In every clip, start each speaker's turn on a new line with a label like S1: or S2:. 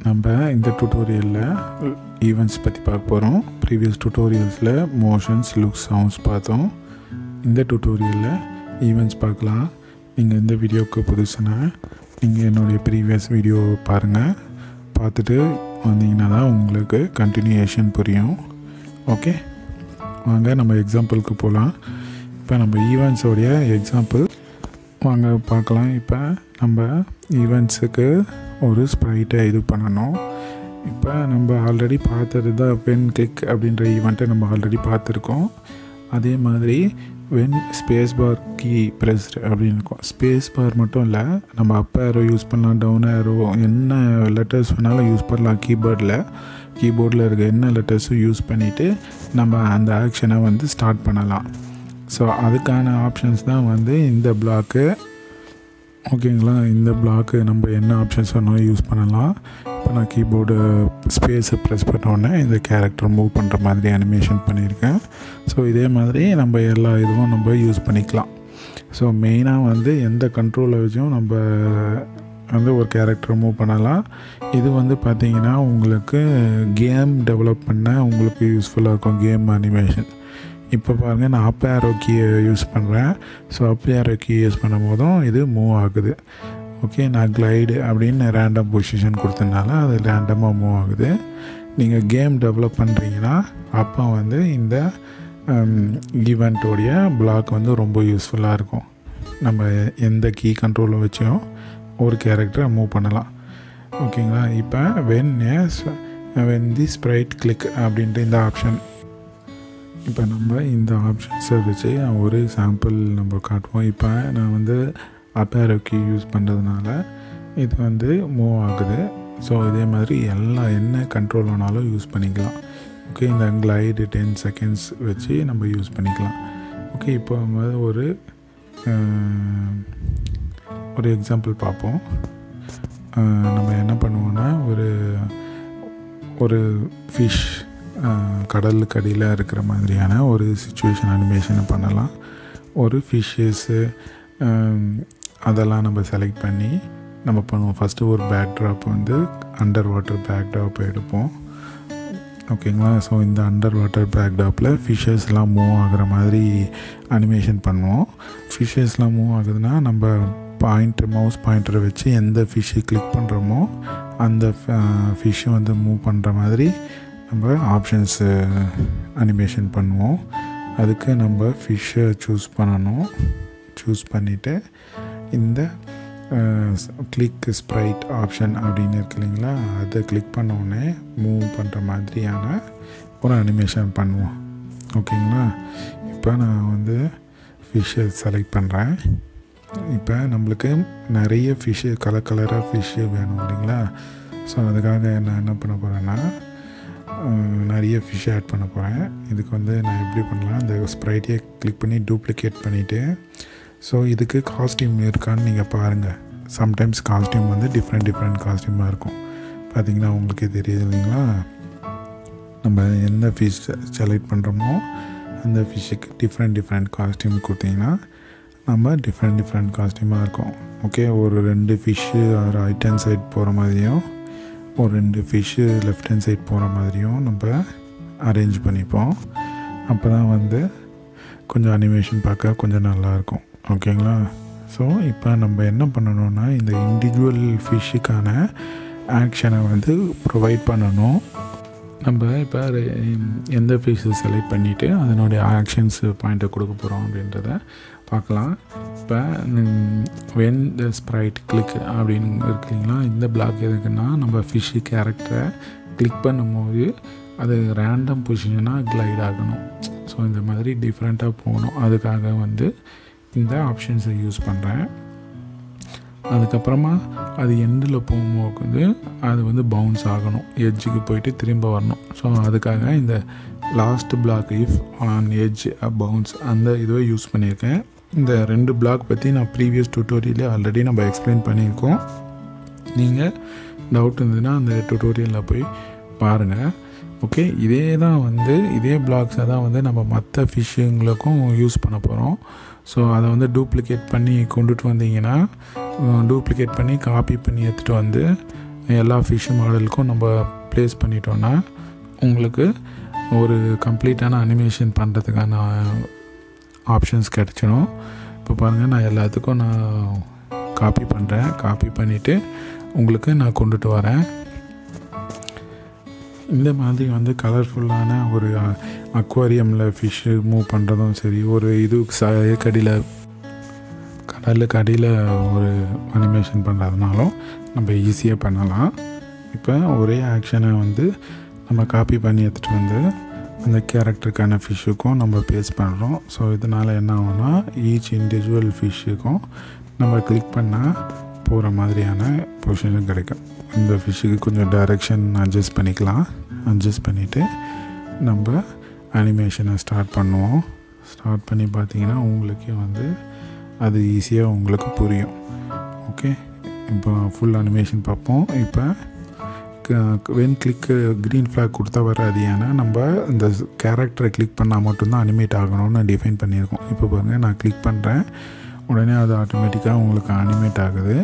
S1: நம்ம இந்த டியூட்டோரியலில் ஈவெண்ட்ஸ் பற்றி பார்க்க போகிறோம். ப்ரீவியஸ் டியூட்டோரியல்ஸில் மோஷன்ஸ், லுக்ஸ், சவுண்ட்ஸ் பார்த்தோம். இந்த டியூட்டோரியலில் ஈவெண்ட்ஸ் பார்க்கலாம். நீங்கள் இந்த வீடியோவுக்கு புதுசுனா நீங்கள் என்னுடைய ப்ரீவியஸ் வீடியோ பாருங்கள். பார்த்துட்டு வந்தீங்கன்னா தான் உங்களுக்கு கண்டினியூஷன் புரியும். ஓகே, வாங்க நம்ம எக்ஸாம்பிளுக்கு போகலாம். இப்போ நம்ம ஈவெண்ட்ஸோடைய எக்ஸாம்பிள் வாங்க பார்க்கலாம். இப்போ நம்ம ஈவெண்ட்ஸுக்கு ஒரு ஸ்ப்ரைட்டை இது பண்ணணும். இப்போ நம்ம ஆல்ரெடி பார்த்தது தான் வென் கிளிக் அப்படின்ற ஈவெண்ட்டை நம்ம ஆல்ரெடி பார்த்துருக்கோம். அதே மாதிரி when space bar key pressed அப்படின்னு இருக்கும். ஸ்பேஸ் பார் மட்டும் இல்லை, நம்ம அப் ஏரோ யூஸ் பண்ணலாம், டவுன் ஏரோ, என்ன லெட்டர்ஸ் வேணாலும் யூஸ் பண்ணலாம். கீபோர்டில் இருக்க என்ன லெட்டர்ஸும் யூஸ் பண்ணிவிட்டு நம்ம அந்த ஆக்ஷனை வந்து ஸ்டார்ட் பண்ணலாம். ஸோ அதுக்கான ஆப்ஷன்ஸ் தான் வந்து இந்த பிளாக்கு. ஓகேங்களா, இந்த பிளாக்கு நம்ம என்ன ஆப்ஷன்ஸ் வேணாலும் யூஸ் பண்ணலாம். இப்போ நான் கீபோர்டு ஸ்பேஸை ப்ரெஸ் பண்ணோன்னே இந்த கேரக்டர் மூவ் பண்ணுற மாதிரி அனிமேஷன் பண்ணியிருக்கேன். ஸோ இதே மாதிரி நம்ம எல்லா இதுவும் நம்ம யூஸ் பண்ணிக்கலாம். ஸோ மெயினாக வந்து எந்த கண்ட்ரோலை வச்சும் நம்ம வந்து ஒரு கேரக்டர் மூவ் பண்ணலாம். இது வந்து பார்த்திங்கன்னா உங்களுக்கு கேம் டெவலப் பண்ண உங்களுக்கு யூஸ்ஃபுல்லாக இருக்கும், கேம் அனிமேஷன். இப்போ பாருங்கள், நான் அப் ஏரோ கீயை யூஸ் பண்ணுறேன். So up arrow key use பண்ணும் போதும் இது மூவ் ஆகுது. ஓகே, நான் கிளைடு அப்படின்னு ரேண்டம் பொசிஷன் கொடுத்தனால அது ரேண்டமாக மூவ் ஆகுது. நீங்கள் கேம் டெவலப் பண்ணுறீங்கன்னா அப்போ வந்து இந்த ஈவெண்ட்டோடைய பிளாக் வந்து ரொம்ப யூஸ்ஃபுல்லாக இருக்கும். நம்ம எந்த கீ கண்ட்ரோலை வச்சும் ஒரு கேரக்டரை மூவ் பண்ணலாம். ஓகேங்களா, இப்போ வென் தி ஸ்ப்ரைட் கிளிக் அப்படின்ட்டு இந்த ஆப்ஷன், இப்போ நம்ம இந்த ஆப்ஷன்ஸை வச்சு ஒரு சாம்பிள் நம்ம காட்டுவோம். இப்போ நான் வந்து அப் ஏரோ கீ யூஸ் பண்ணுறதுனால இது வந்து மூவ் ஆகுது. ஸோ இதே மாதிரி என்ன கண்ட்ரோல் வேணாலும் யூஸ் பண்ணிக்கலாம். ஓகே, இந்த கிளைடு 10 செகண்ட்ஸ் வச்சு நம்ம யூஸ் பண்ணிக்கலாம். ஓகே, இப்போ நம்ம ஒரு எக்ஸாம்பிள் பார்ப்போம். நம்ம என்ன பண்ணுவோன்னா ஒரு ஃபிஷ் கடலுக்கு அடியில் இருக்கிற மாதிரியான ஒரு சிச்சுவேஷன் அனிமேஷனை பண்ணலாம். ஒரு ஃபிஷ்ஷஸ்ஸு அதெல்லாம் நம்ம செலக்ட் பண்ணி நம்ம பண்ணுவோம். ஃபஸ்ட்டு ஒரு பேக்ட்ராப் வந்து அண்டர் வாட்டர் பேக்ட்ராப் எடுப்போம். ஓகேங்களா, ஸோ இந்த அண்டர் வாட்டர் பேக்ட்ராப்பில் ஃபிஷ்ஷஸ்லாம் மூவ் ஆகிற மாதிரி அனிமேஷன் பண்ணுவோம். ஃபிஷ்ஷஸ்லாம் மூவ் ஆகுதுன்னா நம்ம மவுஸ் பாயிண்டரை வச்சு எந்த ஃபிஷ்ஷு கிளிக் பண்ணுறோமோ அந்த ஃபிஷ்ஷு வந்து மூவ் பண்ணுற மாதிரி நம்ம ஆப்ஷன்ஸு அனிமேஷன் பண்ணுவோம். அதுக்கு நம்ம ஃபிஷ்ஷை சூஸ் பண்ணணும். சூஸ் பண்ணிவிட்டு இந்த கிளிக் ஸ்ப்ரைட் ஆப்ஷன் அப்படின்னு இருக்கு இல்லைங்களா, அதை கிளிக் பண்ணோடனே மூவ் பண்ணுற மாதிரியான ஒரு அனிமேஷன் பண்ணுவோம். ஓகேங்களா, இப்போ நான் வந்து ஃபிஷ்ஷை செலக்ட் பண்ணுறேன். இப்போ நம்மளுக்கு நிறைய ஃபிஷ்ஷு கலராக ஃபிஷ்ஷு வேணும் இல்லைங்களா. ஸோ அதுக்காக நான் என்ன பண்ண போகிறேன்னா நிறைய ஃபிஷ் ஆட் பண்ண போகிறேன். இதுக்கு வந்து நான் எப்படி பண்ணலாம், இந்த ஸ்ப்ரைட்டையே கிளிக் பண்ணி டூப்ளிகேட் பண்ணிவிட்டு, ஸோ இதுக்கு காஸ்டியூம் இருக்கான்னு நீங்கள் பாருங்கள். சம்டைம்ஸ் காஸ்டியூம் வந்து டிஃப்ரெண்ட் காஸ்டியூமாக இருக்கும். பார்த்திங்கன்னா உங்களுக்கே தெரியுது இல்லைங்களா. நம்ம எந்த ஃபிஷ் செலக்ட் பண்ணுறோமோ அந்த ஃபிஷ்ஷுக்கு டிஃப்ரெண்ட் காஸ்டியூம் கொடுத்தீங்கன்னா நம்ம டிஃப்ரெண்ட் காஸ்டியூமாக இருக்கும். ஓகே, ஒரு 2 ஃபிஷ்ஷு ரைட் ஹேண்ட் சைட் போகிற மாதிரியும் ஒரு 2 ஃபிஷ்ஷு லெஃப்ட் ஹேண்ட் சைட் போகிற மாதிரியும் நம்ம அரேஞ்ச் பண்ணிப்போம். அப்போ தான் வந்து கொஞ்சம் அனிமேஷன் பார்க்க கொஞ்சம் நல்லாயிருக்கும். ஓகேங்களா, ஸோ இப்போ நம்ம என்ன பண்ணணும்னா இந்த இண்டிவிஜுவல் ஃபிஷ்ஷுக்கான ஆக்ஷனை வந்து ப்ரொவைட் பண்ணணும். நம்ம இப்போ எந்த ஃபிஷ்ஷை செலக்ட் பண்ணிவிட்டு அதனுடைய ஆக்ஷன்ஸ் பாயிண்ட்டை கொடுக்க போகிறோம் அப்படின்றத பார்க்கலாம். இப்போ வென் த ஸ்ப்ரைட் கிளிக் அப்படின்னு இருக்கு இல்லைங்களா, இந்த பிளாக் எதுக்குன்னா நம்ம ஃபிஷ்ஷு கேரக்டரை கிளிக் பண்ணும்போது அது ரேண்டம் பொசிஷனாக கிளைட் ஆகணும். ஸோ இந்த மாதிரி டிஃப்ரெண்ட்டாக போகணும். அதுக்காக வந்து இந்த ஆப்ஷன்ஸை யூஸ் பண்ணுறேன். அதுக்கப்புறமா அது எண்டில் போகும்போது அது வந்து பவுன்ஸ் ஆகணும், எட்ஜுக்கு போயிட்டு திரும்ப வரணும். ஸோ அதுக்காக இந்த last block if on edge bounce அந்த இதுவை யூஸ் பண்ணியிருக்கேன். இந்த 2 பிளாக் பற்றி நான் ப்ரீவியஸ் டியூட்டோரியலே ஆல்ரெடி நம்ம எக்ஸ்பிளைன் பண்ணியிருக்கோம். நீங்கள் டவுட் இருந்ததுன்னா அந்த டியூட்டோரியலில் போய் பாருங்கள். ஓகே, இதே பிளாக்ஸை தான் வந்து நம்ம மற்ற ஃபிஷ்ஷுங்களுக்கும் யூஸ் பண்ண போகிறோம். ஸோ அதை வந்து டூப்ளிகேட் பண்ணி கொண்டுட்டு வந்தீங்கன்னா டூப்ளிகேட் பண்ணி காப்பி பண்ணி எடுத்துகிட்டு வந்து எல்லா ஃபிஷ் மாடலுக்கும் நம்ம ப்ளேஸ் பண்ணிட்டோன்னா உங்களுக்கு ஒரு கம்ப்ளீட்டான அனிமேஷன் பண்ணுறதுக்கான ஆப்ஷன்ஸ் கிடச்சிடும். இப்போ பாருங்கள், நான் எல்லாத்துக்கும் நான் காப்பி பண்ணுறேன். காப்பி பண்ணிவிட்டு உங்களுக்கு நான் கொண்டுட்டு வரேன். இந்த மாதிரி வந்து கலர்ஃபுல்லான ஒரு அக்வாரியமில் ஃபிஷ்ஷு மூவ் பண்ணுறதும் சரி, ஒரு இது கடலுக்கு அடியில் ஒரு அனிமேஷன் பண்ணுறதுனாலும் நம்ம ஈஸியாக பண்ணலாம். இப்போ ஒரே ஆக்ஷனை வந்து நம்ம காப்பி பண்ணி எடுத்துகிட்டு வந்து அந்த கேரக்டருக்கான ஃபிஷ்ஷுக்கும் நம்ம பேஸ்ட் பண்ணுறோம். ஸோ இதனால் என்ன ஆகும்னா ஈச் இண்டிவிஜுவல் ஃபிஷ்ஷுக்கும் நம்ம கிளிக் பண்ணால் போகிற மாதிரியான பொசிஷன் கிடைக்கும். இந்த ஃபிஷ்ஷுக்கு கொஞ்சம் டைரெக்ஷன் அட்ஜஸ்ட் பண்ணிக்கலாம். அட்ஜஸ்ட் பண்ணிவிட்டு நம்ம அனிமேஷனை ஸ்டார்ட் பண்ணுவோம். ஸ்டார்ட் பண்ணி பார்த்திங்கன்னா உங்களுக்கே வந்து அது ஈஸியாக உங்களுக்கு புரியும். ஓகே, இப்போ ஃபுல் அனிமேஷன் பார்ப்போம். இப்போ வென் கிளிக்கு க்ரீன் ஃப்ளாக் கொடுத்தா வராது. ஏன்னா நம்ம இந்த கேரக்டரை கிளிக் பண்ணால் மட்டும்தான் அனிமேட் ஆகணும்னு டிஃபைன் பண்ணியிருக்கோம். இப்போ பாருங்கள், நான் கிளிக் பண்ணுறேன், உடனே அது ஆட்டோமேட்டிக்காக உங்களுக்கு அனிமேட் ஆகுது.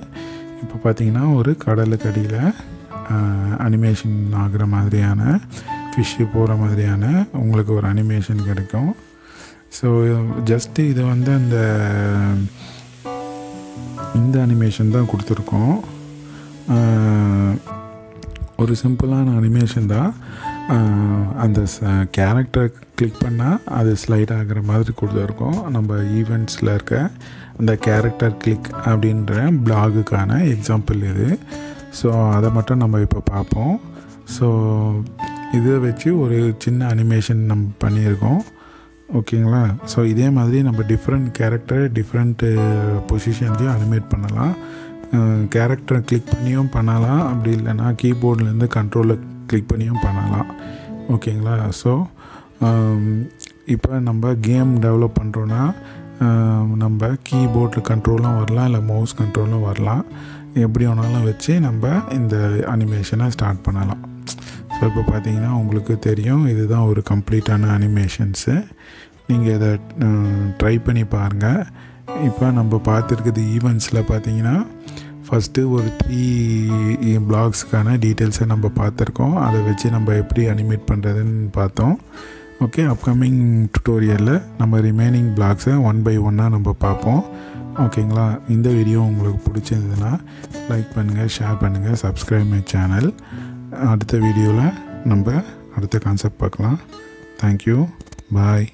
S1: இப்போ பார்த்திங்கன்னா ஒரு கடலுக்கு அடியில் அனிமேஷன் ஆகிற மாதிரியான ஃபிஷ்ஷு போகிற மாதிரியான உங்களுக்கு ஒரு அனிமேஷன் கிடைக்கும். ஸோ ஜஸ்ட்டு இது வந்து இந்த அனிமேஷன் தான் கொடுத்துருக்கோம். ஒரு சிம்பிளான அனிமேஷன் தான். அந்த கேரக்டரை கிளிக் பண்ணால் அது ஸ்லைட் ஆகிற மாதிரி கொடுத்துருக்கோம். நம்ம ஈவெண்ட்ஸில் இருக்க அந்த கேரக்டர் கிளிக் அப்படின்ற பிளாகுக்கான எக்ஸாம்பிள் இது. ஸோ அதை மட்டும் நம்ம இப்போ பார்ப்போம். ஸோ இதை வச்சு ஒரு சின்ன அனிமேஷன் நம்ம பண்ணியிருக்கோம். ஓகேங்களா? ஸோ இதே மாதிரி நம்ம டிஃப்ரெண்ட் கேரக்டர் டிஃப்ரெண்ட்டு பொசிஷன்லேயும் அனிமேட் பண்ணலாம். கேரக்டரை கிளிக் பண்ணியும் பண்ணலாம், அப்படி இல்லைன்னா கீபோர்ட்லேருந்து கண்ட்ரோலை கிளிக் பண்ணியும் பண்ணலாம். ஓகேங்களா? ஸோ இப்போ நம்ம கேம் டெவலப் பண்ணுறோன்னா நம்ம கீபோர்டு கண்ட்ரோலும் வரலாம், இல்லை மவுஸ் கண்ட்ரோலும் வரலாம். எப்படி வேணாலும் வச்சு நம்ம இந்த அனிமேஷனை ஸ்டார்ட் பண்ணலாம். ஸோ இப்போ பார்த்தீங்கன்னா உங்களுக்கு தெரியும், இதுதான் ஒரு கம்ப்ளீட்டான அனிமேஷன்ஸு. நீங்கள் இதை ட்ரை பண்ணி பாருங்கள். இப்போ நம்ம பார்த்துருக்குது ஈவெண்ட்ஸில் பார்த்தீங்கன்னா ஃபஸ்ட்டு ஒரு 3 பிளாக்ஸுக்கான டீட்டெயில்ஸை நம்ம பார்த்துருக்கோம். அதை வச்சு நம்ம எப்படி அனிமேட் பண்ணுறதுன்னு பார்த்தோம். ஓகே, அப்கமிங் டுட்டோரியலில் நம்ம ரிமைனிங் பிளாக்ஸை 1 by 1 நம்ம பார்ப்போம். ஓகேங்களா? இந்த வீடியோ உங்களுக்கு பிடிச்சிருந்ததுன்னா லைக் பண்ணுங்கள், ஷேர் பண்ணுங்கள், சப்ஸ்கிரைப் மை சேனல். அடுத்த வீடியோவில் நம்ம அடுத்த கான்செப்ட் பார்க்கலாம். தேங்க்யூ, பாய்.